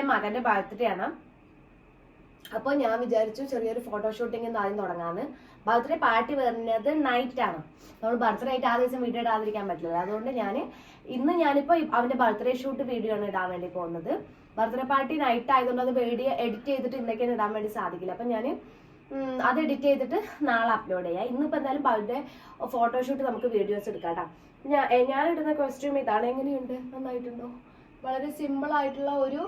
എൻ്റെ മകൻ്റെ ബർത്ത്ഡേ ആണ്. അപ്പോൾ ഞാൻ വിചാരിച്ചു ചെറിയൊരു ഫോട്ടോഷൂട്ടിങ് ആദ്യം തുടങ്ങാമെന്ന്. ബർത്ത്ഡേ പാർട്ടി വരുന്നത് നൈറ്റാണ്. നമ്മൾ ബർത്ത്ഡേ ആയിട്ട് ആ ദിവസം വീഡിയോ ഇടാതിരിക്കാൻ പറ്റില്ല. അതുകൊണ്ട് ഞാനിപ്പോൾ അവൻ്റെ ബർത്ത്ഡേ ഷൂട്ട് വീഡിയോ ആണ് ഇടാൻ വേണ്ടി പോകുന്നത്. ബർത്ത്ഡേ പാർട്ടി നൈറ്റ് ആയതുകൊണ്ട് അത് വീഡിയോ എഡിറ്റ് ചെയ്തിട്ട് ഇന്നൊക്കെയാണ് ഇടാൻ വേണ്ടി സാധിക്കില്ല. അപ്പം ഞാൻ അത് എഡിറ്റ് ചെയ്തിട്ട് നാളെ അപ്ലോഡ് ചെയ്യാം. ഇന്നിപ്പോൾ എന്തായാലും ബർത്ത്ഡേ ഫോട്ടോഷൂട്ട് നമുക്ക് വീഡിയോസ് എടുക്കാം കേട്ടോ. ഞാൻ ഇടുന്ന കോസ്റ്റ്യൂം ഇതാണ്. എങ്ങനെയുണ്ട്? നന്നായിട്ടുണ്ടോ? വളരെ സിമ്പിൾ ആയിട്ടുള്ള ഒരു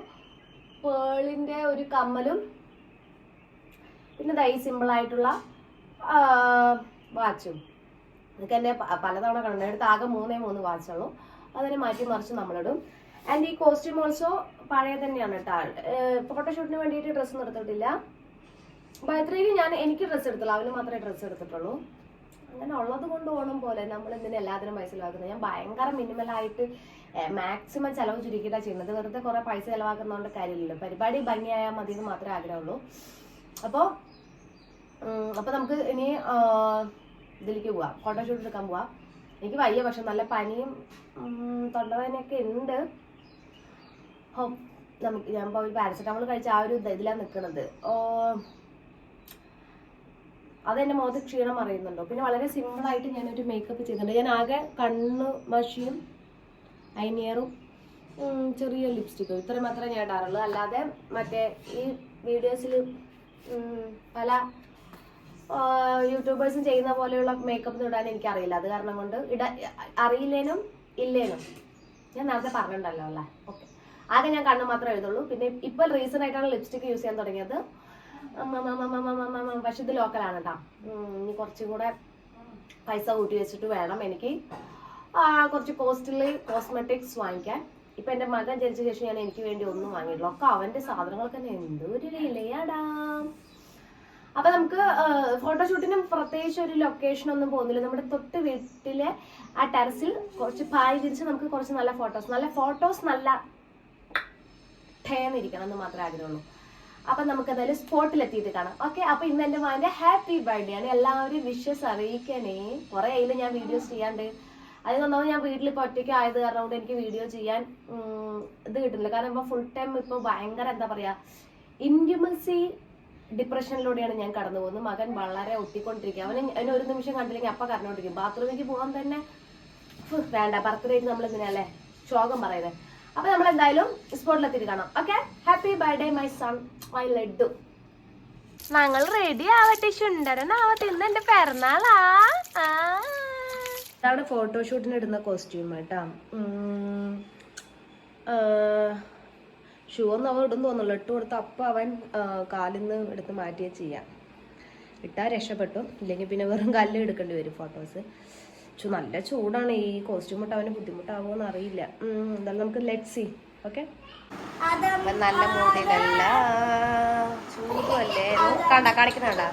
പേളിൻ്റെ ഒരു കമ്മലും പിന്നെ ഈ സിമ്പിൾ ആയിട്ടുള്ള വാച്ചും. ഇതൊക്കെ എന്നെ പലതവണ കണ്ടു. എടുത്ത് ആകെ 3 വാച്ചുള്ളൂ. അതിനെ മാറ്റി മറിച്ച് നമ്മളിടും. ആൻഡ് ഈ കോസ്റ്റ്യൂം ഓൾസോ പഴയ തന്നെയാണ് കേട്ടോ. ഫോട്ടോഷൂട്ടിന് വേണ്ടിയിട്ട് ഡ്രസ്സൊന്നും എടുത്തിട്ടില്ല. ബർത്ത്ഡേക്ക് എനിക്ക് ഡ്രസ്സ് എടുത്തുള്ളൂ. അവന് മാത്രമേ ഡ്രസ്സ് എടുത്തിട്ടുള്ളൂ. അങ്ങനെ ഉള്ളത് കൊണ്ട് ഓണം പോലെ നമ്മൾ എന്തിനും എല്ലാത്തിനും പൈസ ചിലവാക്കുന്നത്. ഞാൻ ഭയങ്കര മിനിമലായിട്ട് മാക്സിമം ചിലവ് ചുരുക്കിയിട്ടാണ് ചെയ്യുന്നത്. വെറുതെ കുറേ പൈസ ചിലവാക്കുന്നതുകൊണ്ട് കാര്യമില്ലല്ലോ. പരിപാടി ഭംഗിയായാൽ മതി എന്ന് മാത്രമേ ആഗ്രഹമുള്ളൂ. അപ്പോൾ നമുക്ക് ഇനി ഇതിലേക്ക് പോവാം, ഫോട്ടോഷൂട്ട് എടുക്കാൻ പോവാം. എനിക്ക് വയ്യ, പക്ഷെ നല്ല പനിയും തൊണ്ടവേദനയൊക്കെ ഉണ്ട്. ഞാൻ ഇപ്പോൾ ഒരു പാരസെറ്റമോൾ കഴിച്ച ആ ഒരു ഇതിലാണ് നിൽക്കുന്നത്. അതെൻ്റെ മുഖത്ത് ക്ഷീണം അറിയുന്നുണ്ടോ? പിന്നെ വളരെ സിമ്പിളായിട്ട് ഞാനൊരു മേക്കപ്പ് ചെയ്തിട്ടുണ്ട്. ഞാൻ ആകെ കണ്ണ് മഷിയും ഐനിയറും ചെറിയ ലിപ്സ്റ്റിക്കും ഇത്രയും മാത്രമേ ഞാൻ ഇടാറുള്ളൂ. അല്ലാതെ മറ്റേ ഈ വീഡിയോസിൽ പല യൂട്യൂബേഴ്സും ചെയ്യുന്ന പോലെയുള്ള മേക്കപ്പ് ഇടാൻ എനിക്കറിയില്ല. അത് കാരണം കൊണ്ട് അറിയില്ലേനും ഇല്ലേനും ഞാൻ നേരത്തെ പറഞ്ഞിട്ടുണ്ടല്ലോ അല്ലേ. ഓക്കെ, ആകെ ഞാൻ കണ്ണ് മാത്രമേ എഴുതുള്ളൂ. പിന്നെ ഇപ്പോൾ റീസെൻ്റ് ആയിട്ടാണ് ലിപ്സ്റ്റിക്ക് യൂസ് ചെയ്യാൻ തുടങ്ങിയത്. പക്ഷെ ഇത് ലോക്കലാണ് കേട്ടോ. ഇനി കുറച്ചും കൂടെ പൈസ കൂട്ടി വെച്ചിട്ട് വേണം എനിക്ക് കുറച്ച് കോസ്റ്റ്ലി കോസ്മെറ്റിക്സ് വാങ്ങിക്കാൻ. ഇപ്പം എൻ്റെ മകൻ ജനിച്ച ശേഷം ഞാൻ എനിക്ക് വേണ്ടി ഒന്നും വാങ്ങിയിട്ടില്ല. ഒക്കെ അവൻ്റെ സാധനങ്ങൾക്ക് തന്നെ എന്തൊരു വിലയാടാ. അപ്പം നമുക്ക് ഫോട്ടോഷൂട്ടിനും പ്രത്യേകിച്ച് ഒരു ലൊക്കേഷനൊന്നും പോകുന്നില്ല. നമ്മുടെ തൊട്ട് വീട്ടിലെ ആ ടെറസിൽ കുറച്ച് പായ് വിരിച്ച് നമുക്ക് കുറച്ച് നല്ല ഫോട്ടോസ് നല്ല ഠേന്നിരിക്കണം എന്ന് മാത്രമേ ആഗ്രഹമുള്ളൂ. അപ്പം നമുക്ക് എന്തായാലും സ്പോട്ടിലെത്തിയിട്ട് കാണാം. ഓക്കെ, അപ്പം ഇന്ന് എൻ്റെ മകൻ്റെ ഹാപ്പി ബർത്ത്ഡേ ആണ്. എല്ലാവരും വിഷസ് അറിയിക്കണേ. കുറേ ആയില്ല ഞാൻ വീഡിയോസ് ചെയ്യാണ്ട്. അത് വന്നാൽ ഞാൻ വീട്ടിലിപ്പോൾ ഒറ്റയ്ക്ക് ആയത് കാരണം കൊണ്ട് എനിക്ക് വീഡിയോ ചെയ്യാൻ ഇത് കിട്ടുന്നില്ല. കാരണം ഇപ്പോൾ ഫുൾ ടൈം ഇപ്പോൾ ഭയങ്കര എന്താ പറയുക ഇൻറ്റിമസി ഡിപ്രഷനിലൂടെയാണ് ഞാൻ കടന്നു പോകുന്നത്. മകൻ വളരെ ഒട്ടിക്കൊണ്ടിരിക്കുക. അവന് ഒരു നിമിഷം കണ്ടില്ലെങ്കിൽ അപ്പം കരഞ്ഞോണ്ടിരിക്കും. ബാത്റൂമിലേക്ക് പോകാൻ തന്നെ വേണ്ട. ബർത്ത്ഡേക്ക് നമ്മൾ ഇങ്ങനെയല്ലേ ശോകം പറയുന്നത്. അപ്പൊ നമ്മൾ എന്തായാലും സ്പോട്ടിലെത്തിയിട്ട് കാണാം. Okay, happy birthday my son my laddu. ഞങ്ങൾ റെഡി ആവട്ടെ, ചുണ്ടരനാവട്ടെ. ഇന്ന് എന്റെ പിറന്നാളാ. ഇതാണ് ഫോട്ടോഷൂട്ടിന് ഇടുന്ന കോസ്റ്റ്യൂം കേട്ടാ. ഷൂ ഒന്നും അവൻ ഇടുന്നു തോന്നുള്ളൂ. ഇട്ട് കൊടുത്ത് അപ്പം അവൻ കാലിൽ നിന്ന് എടുത്ത് മാറ്റിയേ ചെയ്യാം. ഇട്ടാൽ രക്ഷപ്പെട്ടു, ഇല്ലെങ്കിൽ പിന്നെ വെറും കല്ല് എടുക്കേണ്ടി വരും ഫോട്ടോസ്. നല്ല ചൂടാണ്. ഈ കോസ്റ്റ്യൂം ഇട്ട് അവന് ബുദ്ധിമുട്ടാവുമെന്ന് അറിയില്ല. എന്തായാലും നമുക്ക് ലെറ്റ് സി. ഓക്കെ, നല്ല മൂടിലല്ല, ചൂടുമല്ലേ. കാണിക്കുന്നുണ്ടാ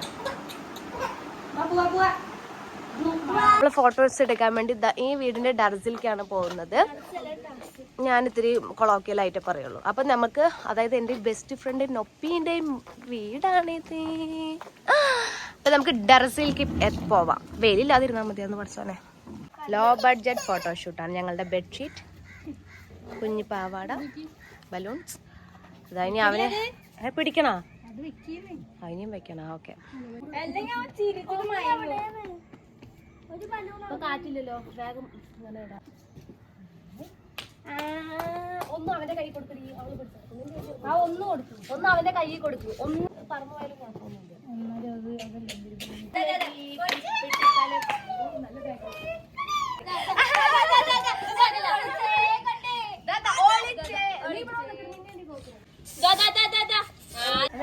നമ്മള് ഫോട്ടോസ് എടുക്കാൻ വേണ്ടി ഈ വീടിന്റെ ഡർസിലേക്കാണ് പോകുന്നത്. ഞാനിത്തിരി കൊളോക്കിയലായിട്ട് പറയുള്ളൂ. അപ്പം നമുക്ക്, അതായത് എൻ്റെ ബെസ്റ്റ് ഫ്രണ്ട് നൊപ്പീൻ്റെയും വീടാണിത്. അപ്പം നമുക്ക് ഡർസിലേക്ക് പോവാം. വെയിലില്ലാതിരുന്നാൽ മതിയാന്ന് പഠിച്ചോനെ. ലോ ബഡ്ജറ്റ് ഫോട്ടോഷൂട്ടാണ്. ഞങ്ങളുടെ ബെഡ്ഷീറ്റ്, കുഞ്ഞു പാവാട, ബലൂൺസ്. അതായത് അവനെ പിടിക്കണോ? അതിനെയും വെക്കണോ? ഓക്കെ, കാറ്റില്ലല്ലോ. വേഗം ഇങ്ങനെ ഇടാം. ഒന്നും അവന്റെ കൈ കൊടുക്കടി. അവള് പിടിച്ചു ഒന്ന് കൊടുക്കും. ഒന്ന് അവന്റെ കൈ കൊടുക്കും. ഒന്ന് പറന്നു പോയാലും കുഴപ്പമൊന്നുമില്ല.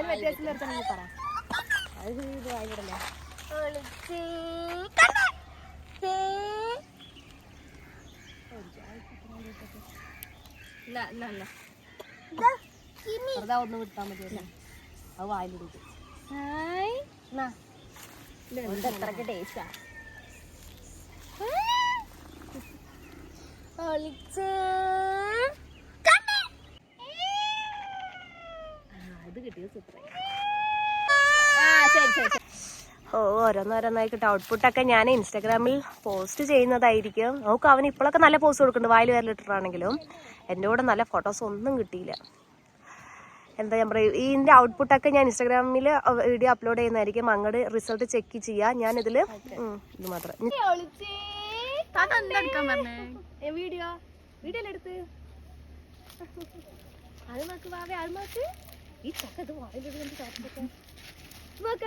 വ്യത്യാസം നിർത്തണമെങ്കിൽ പറ. അത് ഇത് വായിടല്ലേ. ഒന്ന് വിട്ടാ മതിയല്ലേ. അത് വായിലിടും. എത്രക്ക് ടേസ്റ്റാ. ഇത് കിട്ടിയത് സൂപ്പറായി. ഓരോന്നോരോന്നായിക്കിട്ട് ഔട്ട്പുട്ടൊക്കെ ഞാൻ ഇൻസ്റ്റാഗ്രാമിൽ പോസ്റ്റ് ചെയ്യുന്നതായിരിക്കും. നോക്ക്, അവന് ഇപ്പോഴൊക്കെ നല്ല പോസ്റ്റ് കൊടുക്കുന്നുണ്ട് വായിൽ വരലിട്ടിട്ടാണെങ്കിലും. എൻ്റെ കൂടെ നല്ല ഫോട്ടോസ് ഒന്നും കിട്ടിയില്ല. എന്താ ഞാൻ പറയുക, ഇതിൻ്റെ ഔട്ട്പുട്ടൊക്കെ ഞാൻ ഇൻസ്റ്റാഗ്രാമിൽ വീഡിയോ അപ്ലോഡ് ചെയ്യുന്നതായിരിക്കും. അങ്ങോട്ട് റിസൾട്ട് ചെക്ക് ചെയ്യുക. ഞാനിതിൽ ഇത് മാത്രം വീഡിയോ വീഡിയോയിലെടുത്ത് അത് നോക്ക് വാവേ, അത് നോക്ക്. ഈ ചക്ക ഇത് വായിലിടുന്നുണ്ട്. നോക്ക്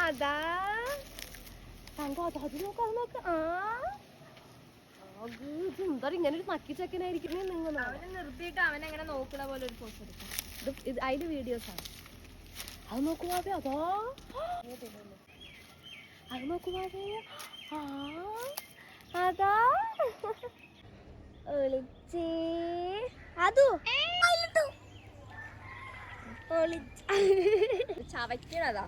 അതാ തങ്ക അത് നോക്ക്, അത് നോക്ക്. എന്താ ഇങ്ങനെ ഒരു നക്കി ചക്കനായിരിക്കും. നിങ്ങൾ നിർത്തിയിട്ട് അവനെങ്ങനെ നോക്കണ പോലെ ഒരു പോസ്റ്റ് എടുക്കാം. ഇത് അതിന്റെ വീഡിയോസാണ്. അത് നോക്കുവാവേ, അതോ അത് നോക്കുവാവേ. അതാ അതോ ചവയ്ക്കണതാ.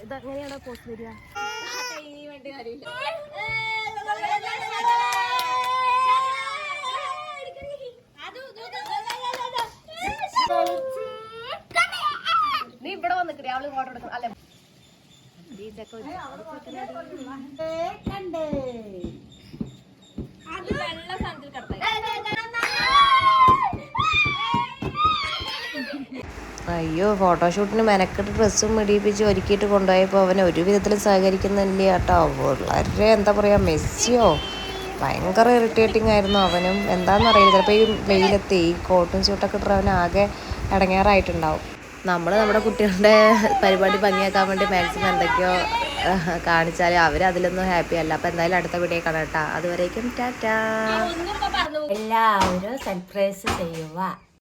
ഇതെങ്ങനെയാണോ പോസ്റ്റ് വരിക? നീ ഇവിടെ വന്നിട്ട് അവള് ഫോട്ടോ എടുക്കണം അല്ലെ? അയ്യോ, ഫോട്ടോഷൂട്ടിന് മെനക്കെട്ട് ഡ്രസ്സും ഇടിയിപ്പിച്ച് ഒരുക്കിയിട്ട് കൊണ്ടുപോയപ്പോൾ അവൻ ഒരു വിധത്തിലും സഹകരിക്കുന്നില്ല കേട്ടോ. വളരെ എന്താ പറയുക, മെസ്സിയോ ഭയങ്കര ഇറിറ്റേറ്റിംഗ് ആയിരുന്നു അവനും. എന്താണെന്നറിയില്ല, ചിലപ്പോൾ ഈ വെയിലെത്തി ഈ കോട്ടും സ്യൂട്ടൊക്കെ ഇട്ട് അവൻ ആകെ ഇടങ്ങേറായിട്ടുണ്ടാവും. നമ്മൾ നമ്മുടെ കുട്ടികളുടെ പരിപാടി ഭംഗിയാക്കാൻ വേണ്ടി മാക്സിമം എന്തൊക്കെയോ കാണിച്ചാൽ അവരതിലൊന്നും ഹാപ്പി അല്ല. അപ്പം എന്തായാലും അടുത്ത വീഡിയോ കാണാം കേട്ടോ. അതുവരേക്കും ടാറ്റാ. എല്ലാവരും സർപ്രൈസ് ചെയ്യുക.